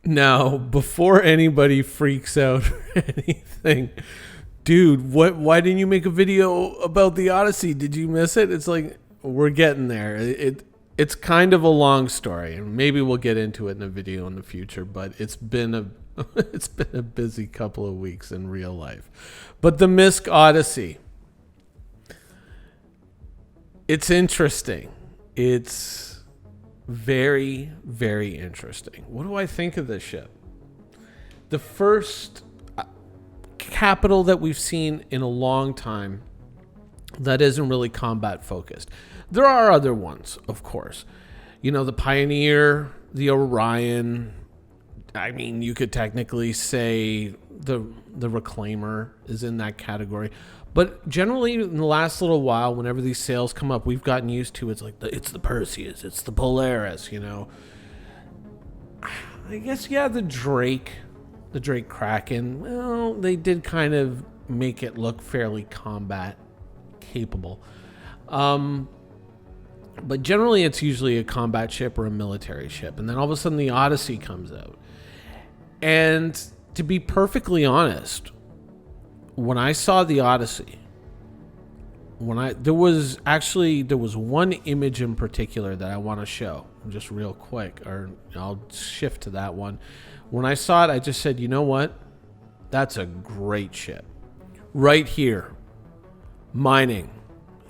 Now, before anybody freaks out or anything, dude, why didn't you make a video about the Odyssey? Did you miss it? It's like we're getting there. It's kind of a long story, and maybe we'll get into it in a video in the future, but it's been a it's been a busy couple of weeks in real life. But the Misk Odyssey, it's interesting. It's very, very interesting. What do I think of this ship? The first capital that we've seen in a long time that isn't really combat focused. There are other ones, of course. You know, the Pioneer, the Orion. I mean, you could technically say the Reclaimer is in that category. But generally, in the last little while, whenever these sales come up, we've gotten used to it's like it's the Perseus, it's the Polaris, you know. I guess, yeah, the Drake Kraken, well, they did kind of make it look fairly combat capable. But generally, it's usually a combat ship or a military ship. And then all of a sudden, the Odyssey comes out. And to be perfectly honest, when I saw the Odyssey, there was one image in particular that I want to show just real quick, or I'll shift to that one. When I saw it, I just said, you know what? That's a great ship. Right here, mining.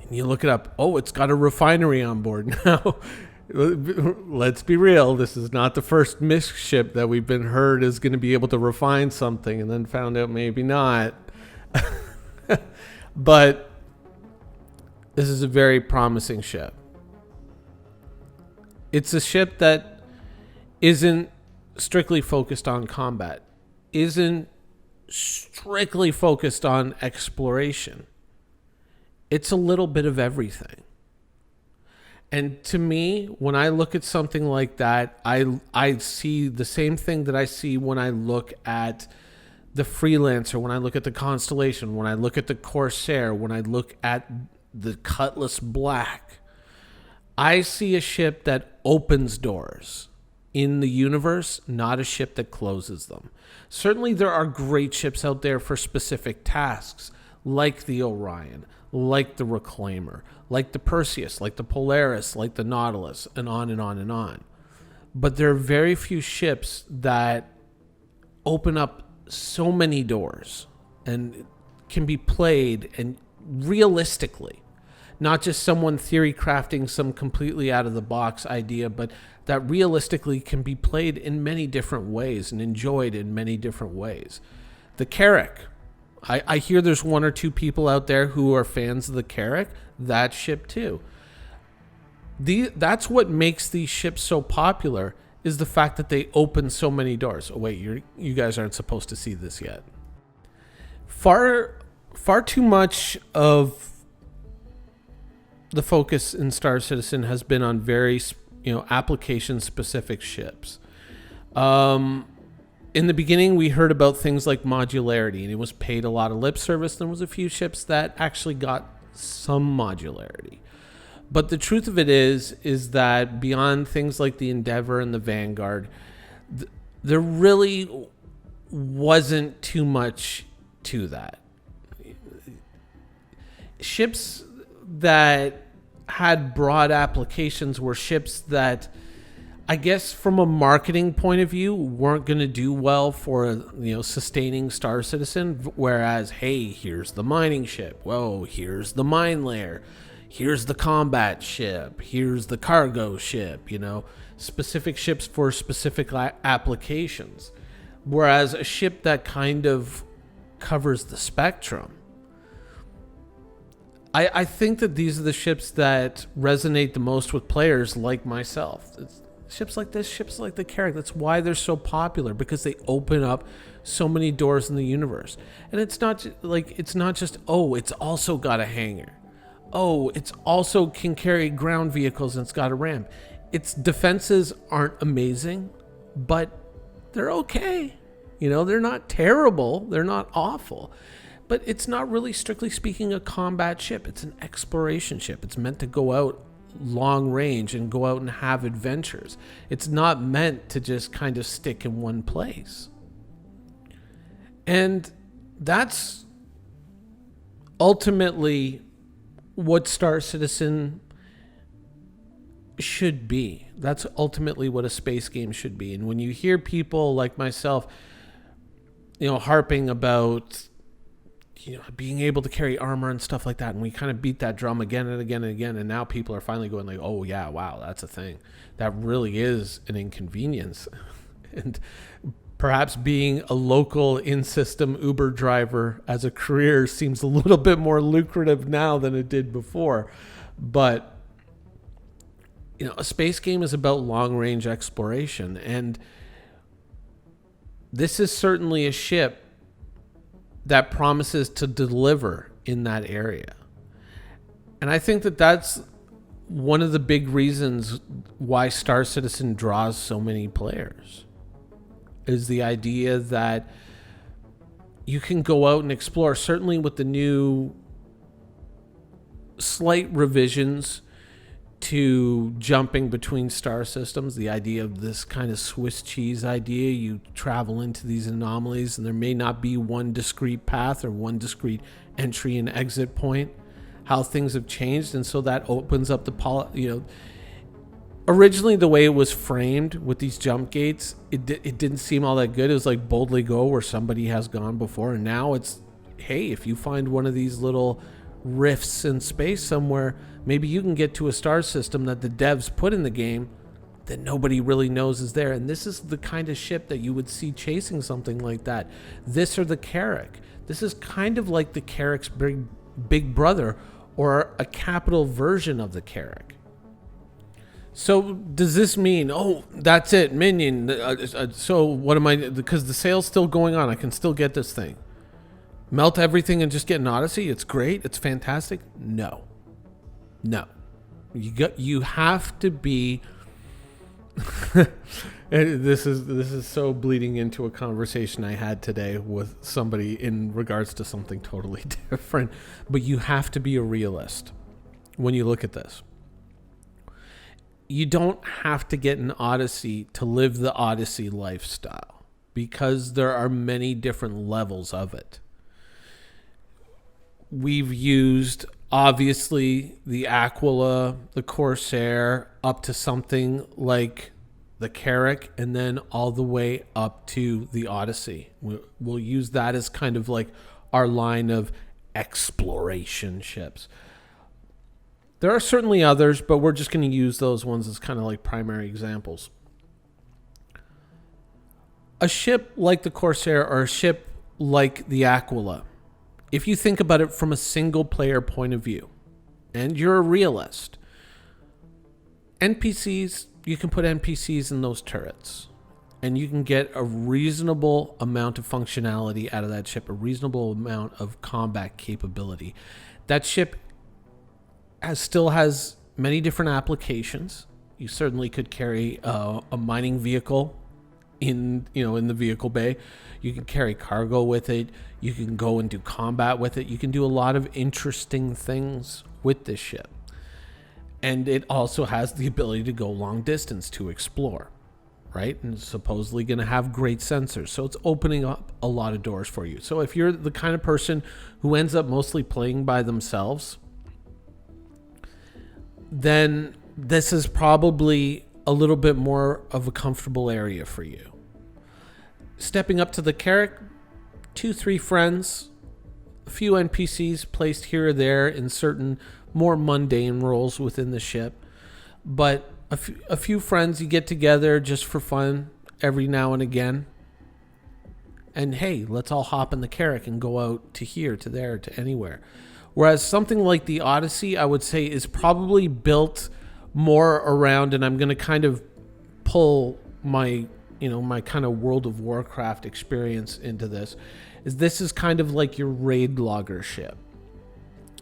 And you look it up. Oh, it's got a refinery on board now. Let's be real. This is not the first Misk ship that we've been heard is going to be able to refine something and then found out maybe not. But this is a very promising ship. It's a ship that isn't strictly focused on combat, isn't strictly focused on exploration. It's a little bit of everything. And to me, when I look at something like that, I see the same thing that I see when I look at the Freelancer, when I look at the Constellation, when I look at the Corsair, when I look at the Cutlass Black. I see a ship that opens doors in the universe, not a ship that closes them. Certainly there are great ships out there for specific tasks, like the Orion, like the Reclaimer, like the Perseus, like the Polaris, like the Nautilus, and on and on and on. But there are very few ships that open up so many doors and can be played and realistically, not just someone theory crafting some completely out of the box idea, but that realistically can be played in many different ways and enjoyed in many different ways. The Carrack. I hear there's one or two people out there who are fans of the Carrack. That ship too. That's what makes these ships so popular, is the fact that they open so many doors. Oh wait, you guys aren't supposed to see this yet. Far too much of the focus in Star Citizen has been on very, application specific ships. In the beginning, we heard about things like modularity, and it was paid a lot of lip service. There was a few ships that actually got some modularity. But the truth of it is that beyond things like the Endeavor and the Vanguard, there really wasn't too much to that. Ships that had broad applications were ships that, I guess from a marketing point of view, weren't going to do well for, sustaining Star Citizen. Whereas, hey, here's the mining ship. Whoa, here's the mine layer. Here's the combat ship. Here's the cargo ship, specific ships for specific applications. Whereas a ship that kind of covers the spectrum, I think that these are the ships that resonate the most with players like myself. It's ships like this, ships like the Carrack. That's why they're so popular, because they open up so many doors in the universe. And it's not just, oh, it's also got a hangar. Oh, it's also can carry ground vehicles and it's got a ramp. Its defenses aren't amazing, but they're okay. They're not terrible. They're not awful. But it's not really, strictly speaking, a combat ship. It's an exploration ship. It's meant to go out, long range and go out and have adventures. It's not meant to just kind of stick in one place. And that's ultimately what Star Citizen should be. That's ultimately what a space game should be. And when you hear people like myself, harping about, being able to carry armor and stuff like that, and we kind of beat that drum again and again and again, and now people are finally going like, oh yeah, wow, that's a thing. That really is an inconvenience. And perhaps being a local in-system Uber driver as a career seems a little bit more lucrative now than it did before. But a space game is about long-range exploration, and this is certainly a ship that promises to deliver in that area. And I think that that's one of the big reasons why Star Citizen draws so many players, is the idea that you can go out and explore, certainly with the new slight revisions to jumping between star systems, the idea of this kind of Swiss cheese idea. You travel into these anomalies and there may not be one discrete path or one discrete entry and exit point, how things have changed. And so that opens up originally the way it was framed with these jump gates, it didn't seem all that good. It was like boldly go where somebody has gone before. And now it's, hey, if you find one of these little rifts in space somewhere, maybe you can get to a star system that the devs put in the game that nobody really knows is there. And this is the kind of ship that you would see chasing something like that. This or the Carrack. This is kind of like the Carrack's big brother, or a capital version of the Carrack. So does this mean, oh, that's it, Minion? So what am I, because the sale's still going on, I can still get this thing. Melt everything and just get an Odyssey? It's great, it's fantastic? No. You have to be this is so bleeding into a conversation I had today with somebody in regards to something totally different, but you have to be a realist when you look at this. You don't have to get an Odyssey to live the Odyssey lifestyle, because there are many different levels of it. We've used, obviously, the Aquila, the Corsair, up to something like the Carrack, and then all the way up to the Odyssey. We'll use that as kind of like our line of exploration ships. There are certainly others, but we're just going to use those ones as kind of like primary examples. A ship like the Corsair, or a ship like the Aquila, if you think about it from a single player point of view, and you're a realist, NPCs, you can put NPCs in those turrets, and you can get a reasonable amount of functionality out of that ship, a reasonable amount of combat capability. That ship still has many different applications. You certainly could carry a mining vehicle in the vehicle bay. You can carry cargo with it. You can go and do combat with it. You can do a lot of interesting things with this ship. And it also has the ability to go long distance to explore, right? And it's supposedly going to have great sensors. So it's opening up a lot of doors for you. So if you're the kind of person who ends up mostly playing by themselves, then this is probably a little bit more of a comfortable area for you. Stepping up to the Carrack, 2-3 friends, a few NPCs placed here or there in certain more mundane roles within the ship, but a few friends you get together just for fun every now and again. And hey, let's all hop in the Carrack and go out to here, to there, to anywhere. Whereas something like the Odyssey, I would say, is probably built more around, and I'm going to kind of pull my kind of World of Warcraft experience into this, this is kind of like your raid logger ship.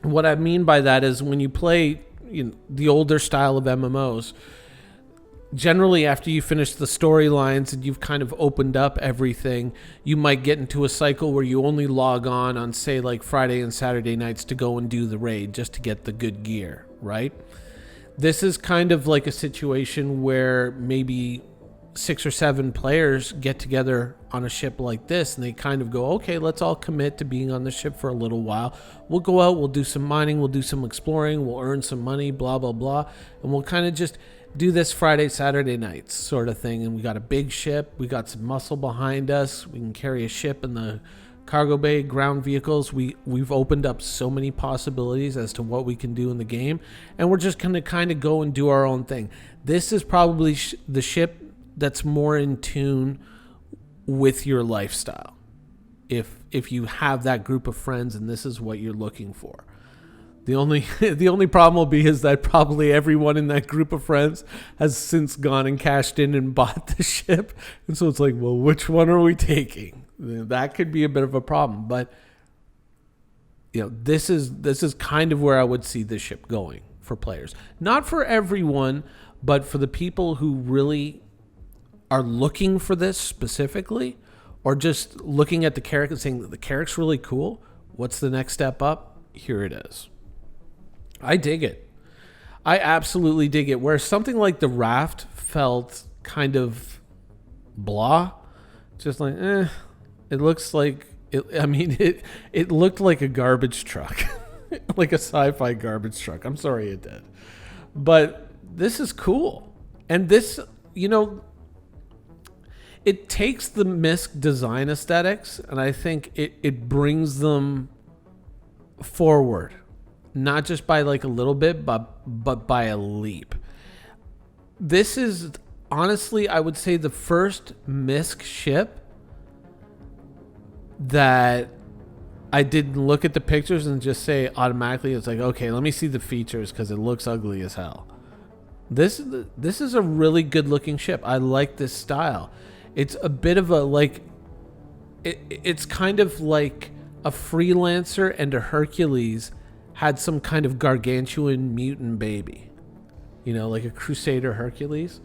What I mean by that is when you play the older style of MMOs, generally after you finish the storylines and you've kind of opened up everything, you might get into a cycle where you only log on say like Friday and Saturday nights to go and do the raid just to get the good gear, right? This is kind of like a situation where maybe 6 or 7 players get together on a ship like this, and they kind of go, okay, let's all commit to being on the ship for a little while. We'll go out, we'll do some mining, we'll do some exploring, we'll earn some money, blah, blah, blah. And we'll kind of just do this Friday, Saturday nights sort of thing. And we got a big ship, we got some muscle behind us, we can carry a ship in the cargo bay, ground vehicles. We've opened up so many possibilities as to what we can do in the game, and we're just going to kind of go and do our own thing. This is probably the ship that's more in tune with your lifestyle, if you have that group of friends and this is what you're looking for. The only problem will be is that probably everyone in that group of friends has since gone and cashed in and bought the ship, and so it's like, well, which one are we taking? That could be a bit of a problem. But this is kind of where I would see this ship going for players. Not for everyone, but for the people who really are looking for this specifically, or just looking at the character and saying that the character's really cool. What's the next step up? Here it is. I dig it. I absolutely dig it. Where something like the Raft felt kind of blah, just like, it looks like it looked like a garbage truck, like a sci-fi garbage truck. I'm sorry it did, but this is cool. And this, it takes the MISC design aesthetics, and I think it brings them forward, not just by like a little bit, but by a leap. This is honestly, I would say, the first MISC ship that I didn't look at the pictures and just say automatically, it's like, okay, let me see the features because it looks ugly as hell. This is a really good looking ship. I like this style. It's a bit of a like, it's kind of like a Freelancer and a Hercules had some kind of gargantuan mutant baby, like a Crusader Hercules.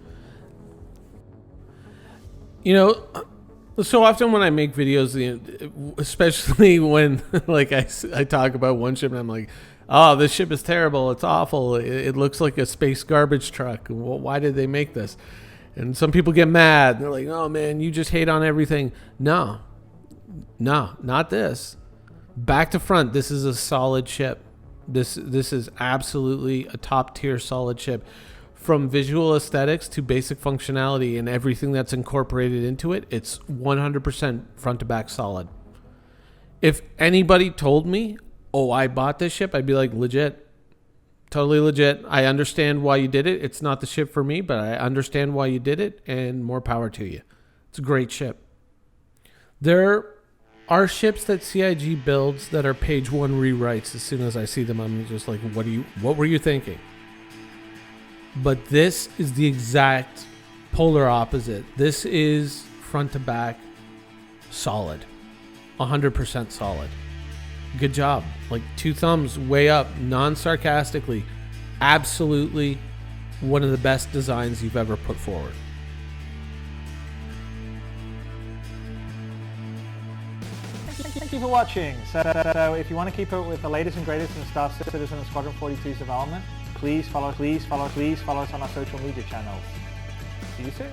So often when I make videos, especially when like I talk about one ship and I'm like, oh, this ship is terrible, it's awful, it looks like a space garbage truck. Well, why did they make this? And some people get mad. They're like, oh man, you just hate on everything. No, not this. Back to front, this is a solid ship. This is absolutely a top tier solid ship. From visual aesthetics to basic functionality and everything that's incorporated into it, it's 100% front to back solid. If anybody told me, oh, I bought this ship, I'd be like, legit. Totally legit. I understand why you did it. It's not the ship for me, but I understand why you did it, and more power to you. It's a great ship. There are ships that CIG builds that are page 1 rewrites. As soon as I see them, I'm just like, what were you thinking? But this is the exact polar opposite. This is front to back solid. 100% solid. Good job. Like 2 thumbs way up, non-sarcastically. Absolutely one of the best designs you've ever put forward. Thank you for watching. So if you want to keep up with the latest and greatest in Star Citizen and Squadron 42's development, please follow us on our social media channels. See you soon.